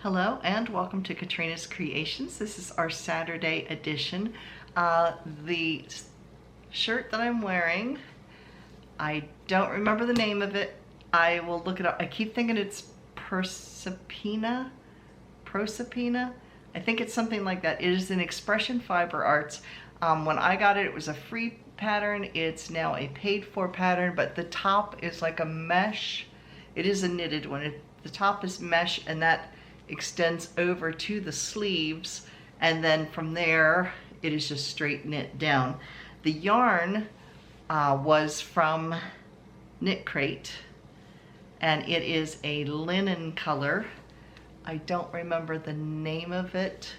Hello and welcome to Katrinas Creations. This is our Saturday edition. The shirt that I'm wearing, I don't remember the name of it. I will look it up. I keep thinking it's Proserpina. I think it's something like that. It is in Expression Fiber Arts. When I got it, it was a free pattern. It's now a paid for pattern, but the top is like a mesh. It is a knitted one. The top is mesh and that extends over to the sleeves, and then from there it is just straight knit down. The yarn was from Knit Crate, and it is a linen color. I don't remember the name of it.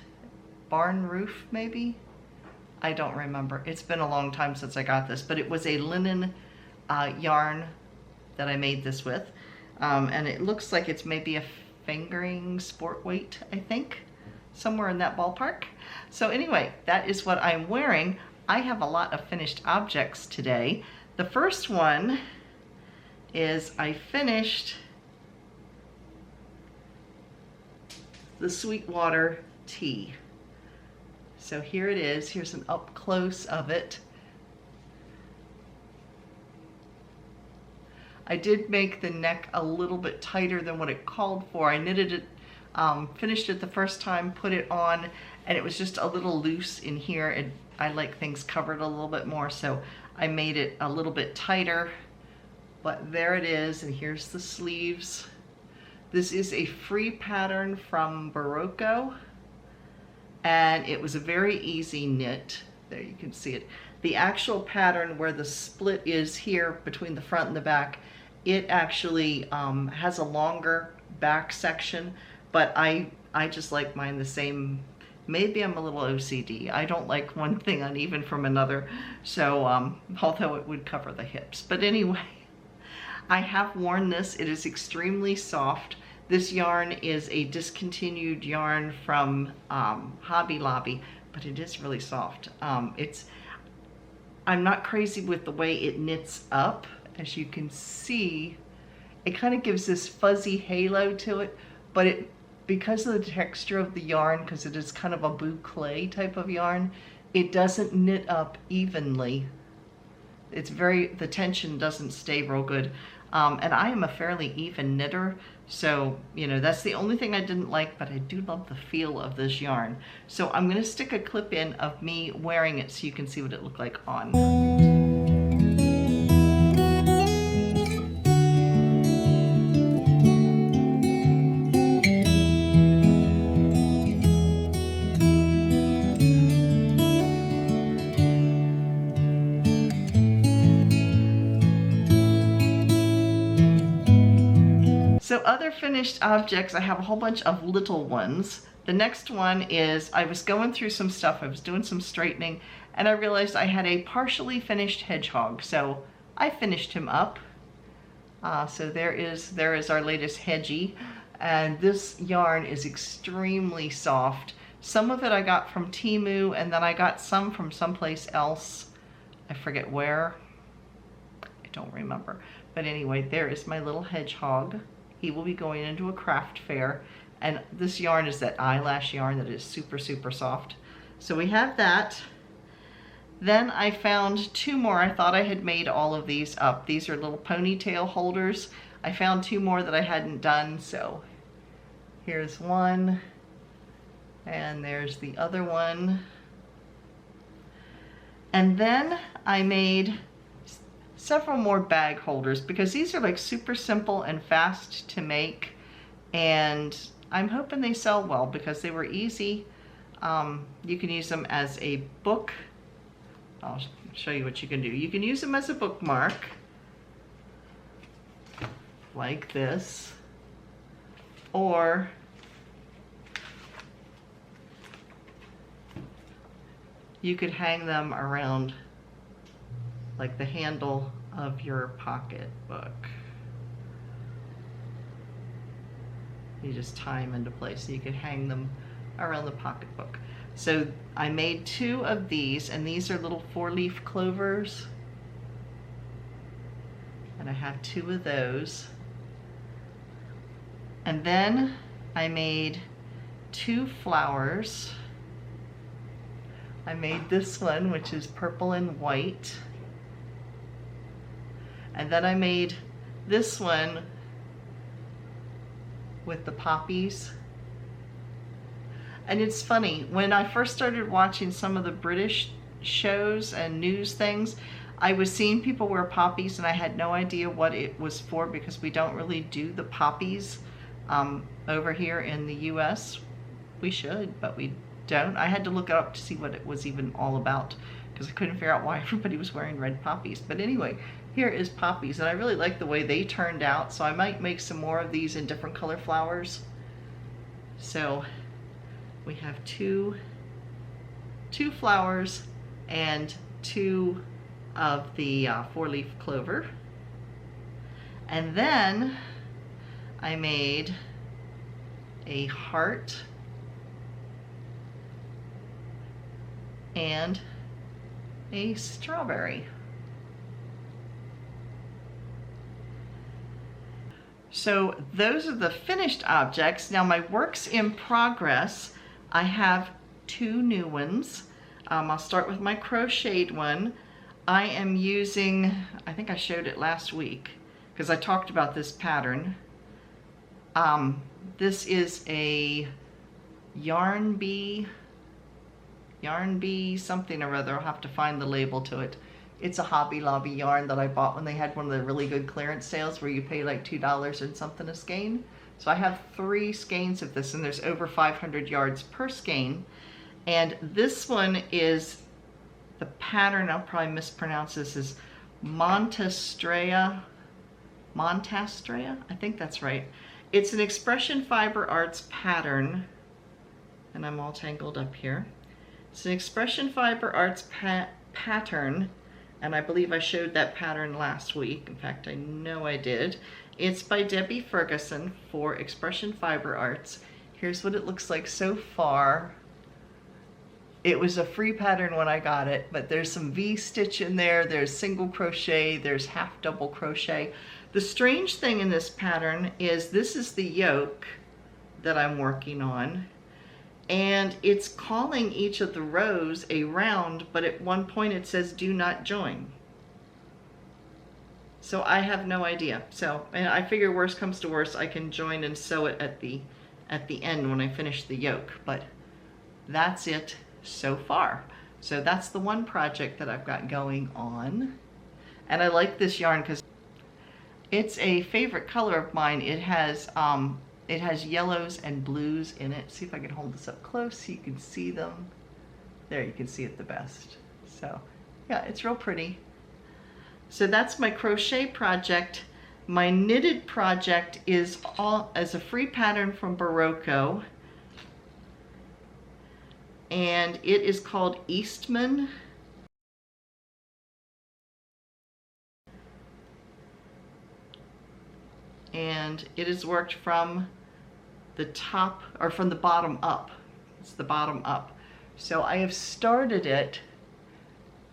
Barn Roof, maybe? I don't remember. It's been a long time since I got this, but it was a linen yarn that I made this with. And it looks like it's maybe a fingering sport weight, I think, somewhere in that ballpark. So anyway, that is what I'm wearing. I have a lot of finished objects today. The first one is I finished the Sweetwater tea. So here it is. Here's an up close of it. I did make the neck a little bit tighter than what it called for. I knitted it, finished it the first time, put it on, and it was just a little loose in here. And I like things covered a little bit more, so I made it a little bit tighter. But there it is, and here's the sleeves. This is a free pattern from Barocco, and it was a very easy knit. There you can see it. The actual pattern where the split is here between the front and the back, it actually has a longer back section, but I just like mine the same. Maybe I'm a little OCD. I don't like one thing uneven from another, so although it would cover the hips. But anyway, I have worn this. It is extremely soft. This yarn is a discontinued yarn from Hobby Lobby, but it is really soft. I'm not crazy with the way it knits up. As you can see, it kind of gives this fuzzy halo to it, but because of the texture of the yarn, because it is kind of a boucle type of yarn, it doesn't knit up evenly. The tension doesn't stay real good. And I am a fairly even knitter, so, you know, that's the only thing I didn't like, but I do love the feel of this yarn. So I'm going to stick a clip in of me wearing it so you can see what it looked like on. So other finished objects, I have a whole bunch of little ones. The next one is, I was going through some stuff, I was doing some straightening, and I realized I had a partially finished hedgehog. So I finished him up. So there is our latest hedgie. And this yarn is extremely soft. Some of it I got from Temu, and then I got some from someplace else. I forget where. I don't remember. But anyway, there is my little hedgehog. He will be going into a craft fair, and this yarn is that eyelash yarn that is super, super soft. So we have that. Then I found two more. I thought I had made all of these up. These are little ponytail holders. I found two more that I hadn't done, so here's one, and there's the other one. And then I made several more bag holders because these are like super simple and fast to make, and I'm hoping they sell well because they were easy. You can use them as a book. I'll show you what you can do. You can use them as a bookmark like this, or you could hang them around like the handle of your pocketbook. You just tie them into place so you could hang them around the pocketbook. So I made two of these, and these are little 4-leaf clovers. And I have two of those. And then I made 2 flowers. I made this one, which is purple and white. And then I made this one with the poppies. And it's funny, when I first started watching some of the British shows and news things, I was seeing people wear poppies and I had no idea what it was for, because we don't really do the poppies over here in the US. We should, but we don't. I had to look it up to see what it was even all about, because I couldn't figure out why everybody was wearing red poppies. But anyway, here is poppies, and I really like the way they turned out, so I might make some more of these in different color flowers. So we have two flowers and 2 of the 4-leaf clover. And then I made a heart and a strawberry. So those are the finished objects. Now my works in progress, I have 2 new ones. I'll start with my crocheted one. I am using, I think I showed it last week because I talked about this pattern. This is a yarn bee something or other. I'll have to find the label to it. It's a Hobby Lobby yarn that I bought when they had one of the really good clearance sales where you pay like $2 and something a skein. So I have 3 skeins of this, and there's over 500 yards per skein. And this one is the pattern, I'll probably mispronounce this, is Montastrea, I think that's right. It's an Expression Fiber Arts pattern, and I'm all tangled up here. It's an Expression Fiber Arts pattern, and I believe I showed that pattern last week. In fact, I know I did. It's by Debbie Ferguson for Expression Fiber Arts. Here's what it looks like so far. It was a free pattern when I got it, but there's some V-stitch in there, there's single crochet, there's half double crochet. The strange thing in this pattern is this is the yoke that I'm working on, and it's calling each of the rows a round, but at one point it says do not join. So I have no idea. So, and I figure worst comes to worst, I can join and sew it at the end when I finish the yoke, but that's it so far. So that's the one project that I've got going on. And I like this yarn because it's a favorite color of mine. It has yellows and blues in it. See if I can hold this up close so you can see them. There, you can see it the best. So yeah, it's real pretty. So that's my crochet project. My knitted project is all as a free pattern from Barocco, and it is called Eastman. And it is worked from the top, or from the bottom up. It's the bottom up. So I have started it,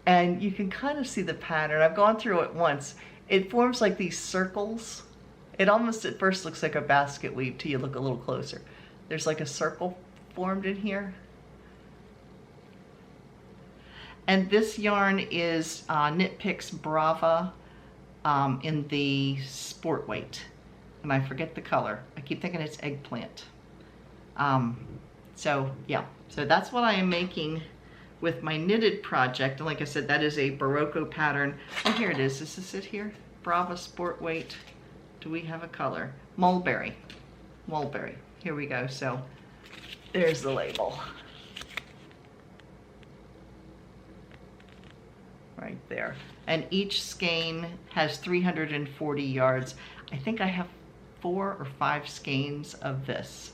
and you can kind of see the pattern. I've gone through it once. It forms like these circles. It almost at first looks like a basket weave till you look a little closer. There's like a circle formed in here. And this yarn is Knit Picks Brava in the sport weight. And I forget the color. I keep thinking it's eggplant. So yeah, so that's what I am making with my knitted project. And like I said, that is a Barocco pattern. Oh, here it is. Is this it here? Brava sport weight. Do we have a color? Mulberry. Mulberry. Here we go. So there's the label. Right there. And each skein has 340 yards. I think I have 4 or 5 skeins of this.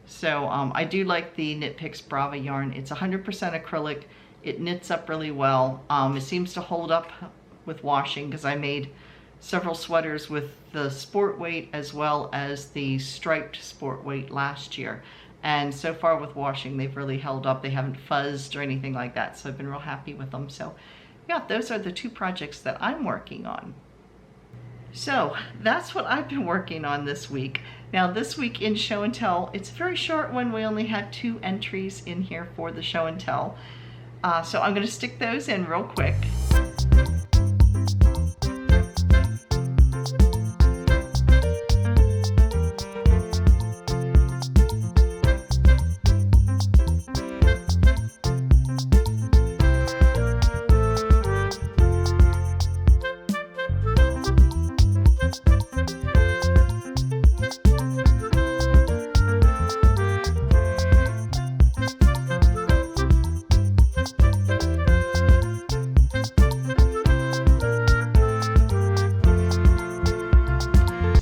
So I do like the Knit Picks Brava yarn. It's 100% acrylic. It knits up really well. It seems to hold up with washing because I made several sweaters with the sport weight as well as the striped sport weight last year. And so far with washing, they've really held up. They haven't fuzzed or anything like that. So I've been real happy with them. So yeah, those are the 2 projects that I'm working on. So that's what I've been working on this week. Now this week in Show and Tell, it's a very short one. We only have 2 entries in here for the Show and Tell. So I'm going to stick those in real quick.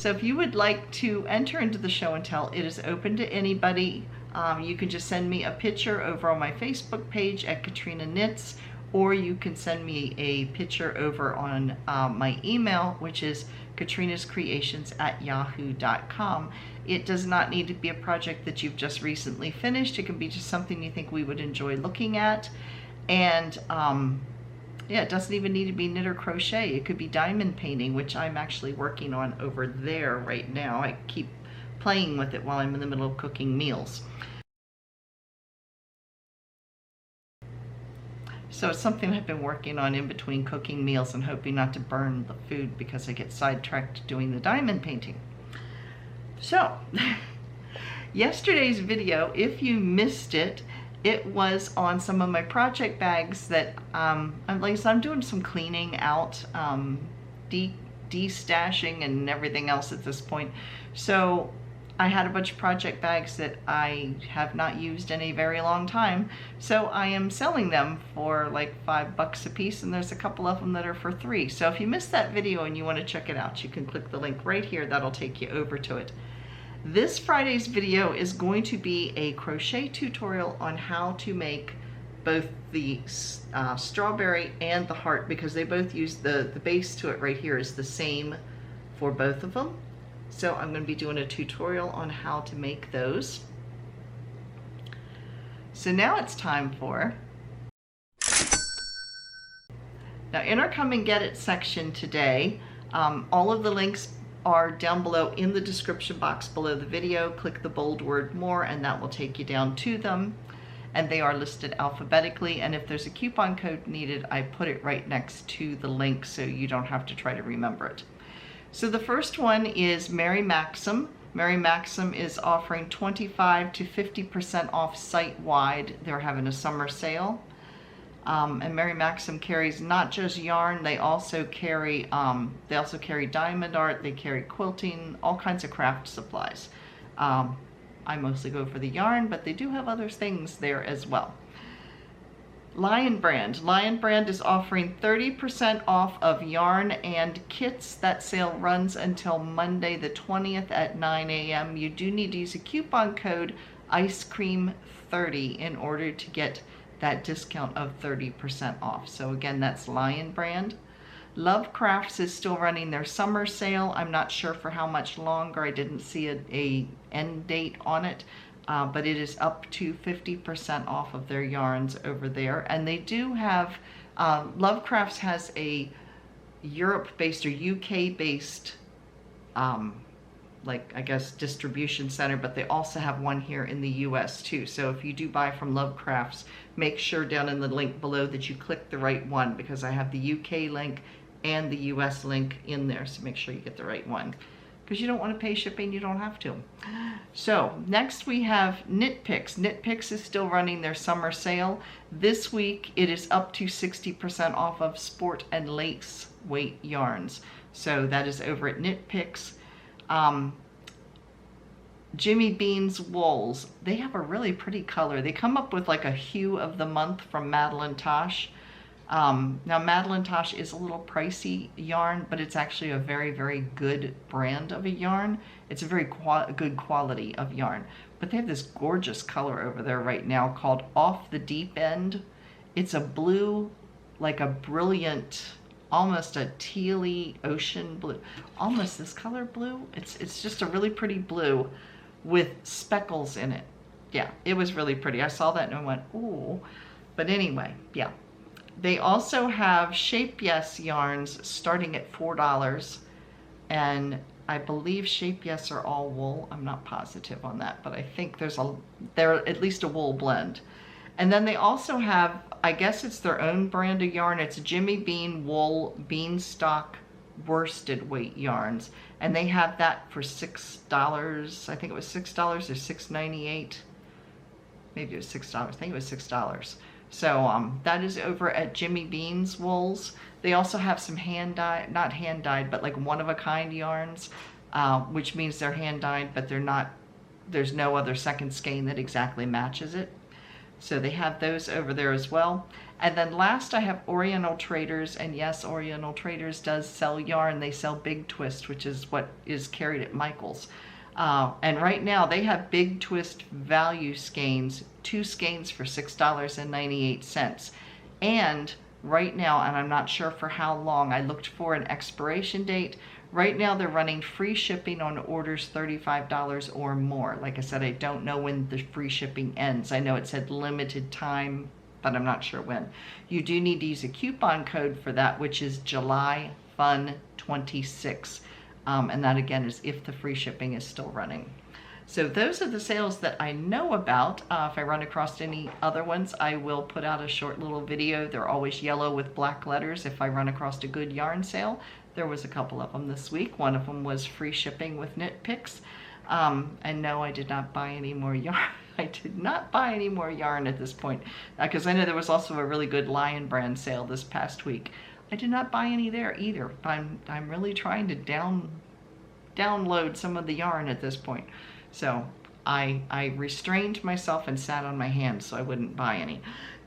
So if you would like to enter into the Show and Tell, it is open to anybody. You can just send me a picture over on my Facebook page at Katrina Knits, or you can send me a picture over on my email, which is KatrinasCreations@yahoo.com. It does not need to be a project that you've just recently finished. It can be just something you think we would enjoy looking at. And yeah, it doesn't even need to be knit or crochet. It could be diamond painting, which I'm actually working on over there right now. I keep playing with it while I'm in the middle of cooking meals. So it's something I've been working on in between cooking meals and hoping not to burn the food because I get sidetracked doing the diamond painting. So, yesterday's video, if you missed it, it was on some of my project bags that I'm doing some cleaning out, de-stashing and everything else at this point. So I had a bunch of project bags that I have not used in a very long time. So I am selling them for like $5 a piece, and there's a couple of them that are for $3. So if you missed that video and you want to check it out, you can click the link right here. That'll take you over to it. This Friday's video is going to be a crochet tutorial on how to make both the strawberry and the heart, because they both use the base to it right here is the same for both of them. So I'm going to be doing a tutorial on how to make those. So now it's time for... Now in our Come and Get It section today, all of the links are down below in the description box below the video. Click the bold word more and that will take you down to them, and they are listed alphabetically, and if there's a coupon code needed, I put it right next to the link so you don't have to try to remember it. So the first one is Mary Maxim. Mary Maxim is offering 25 to 50% off site-wide. They're having a summer sale. And Mary Maxim carries not just yarn, they also carry diamond art, they carry quilting, all kinds of craft supplies. I mostly go for the yarn, but they do have other things there as well. Lion Brand. Lion Brand is offering 30% off of yarn and kits. That sale runs until Monday the 20th at 9 a.m. You do need to use a coupon code ICECREAM30 in order to get that discount of 30% off. So again, that's Lion Brand. Lovecrafts is still running their summer sale. I'm not sure for how much longer. I didn't see a end date on it, but it is up to 50% off of their yarns over there. And they do have, Lovecrafts has a Europe-based or UK-based like I guess distribution center, but they also have one here in the US too. So if you do buy from Lovecrafts, make sure down in the link below that you click the right one, because I have the UK link and the US link in there, so make sure you get the right one, because you don't want to pay shipping, you don't have to. So next we have Knit Picks. Knit Picks is still running their summer sale. This week it is up to 60% off of sport and lace weight yarns. So that is over at Knit Picks. Jimmy Bean's wools, they have a really pretty color. They come up with like a hue of the month from Madeline Tosh. Now Madeline Tosh is a little pricey yarn, but it's actually a very, very good brand of a yarn. It's a very good quality of yarn. But they have this gorgeous color over there right now called Off the Deep End. It's a blue, like a brilliant, almost a tealy ocean blue, almost this color blue. It's just a really pretty blue with speckles in it. Yeah, it was really pretty. I saw that and I went, ooh. But anyway, yeah. They also have Shape Yes yarns starting at $4, and I believe Shape Yes are all wool. I'm not positive on that, but I think they're at least a wool blend. And then they also have, I guess it's their own brand of yarn. It's Jimmy Bean Wool Beanstalk worsted weight yarns, and they have that for $6. I think it was $6 or $6.98. Maybe it was $6. I think it was $6. So that is over at Jimmy Bean's Wools. They also have some hand dyed, not hand dyed, but like one of a kind yarns, which means they're hand dyed, but they're not. There's no other second skein that exactly matches it. So they have those over there as well. And then last I have Oriental Traders, and yes, Oriental Traders does sell yarn. They sell Big Twist, which is what is carried at Michael's. And right now they have Big Twist value skeins, 2 skeins for $6.98. And right now, and I'm not sure for how long, I looked for an expiration date. Right now they're running free shipping on orders $35 or more. Like I said, I don't know when the free shipping ends. I know it said limited time, but I'm not sure when. You do need to use a coupon code for that, which is July Fun 26. And that again is if the free shipping is still running. So those are the sales that I know about. If I run across any other ones, I will put out a short little video. They're always yellow with black letters if I run across a good yarn sale. There was a couple of them this week. One of them was free shipping with knit picks. And no, I did not buy any more yarn. I did not buy any more yarn at this point, because I know there was also a really good Lion brand sale this past week. I did not buy any there either. I'm really trying to download some of the yarn at this point. So I restrained myself and sat on my hands so I wouldn't buy any.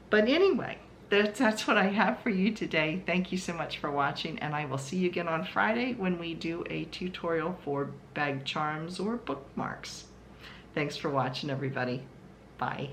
But anyway, that's what I have for you today. Thank you so much for watching, and I will see you again on Friday when we do a tutorial for bag charms or bookmarks. Thanks for watching, everybody. Bye.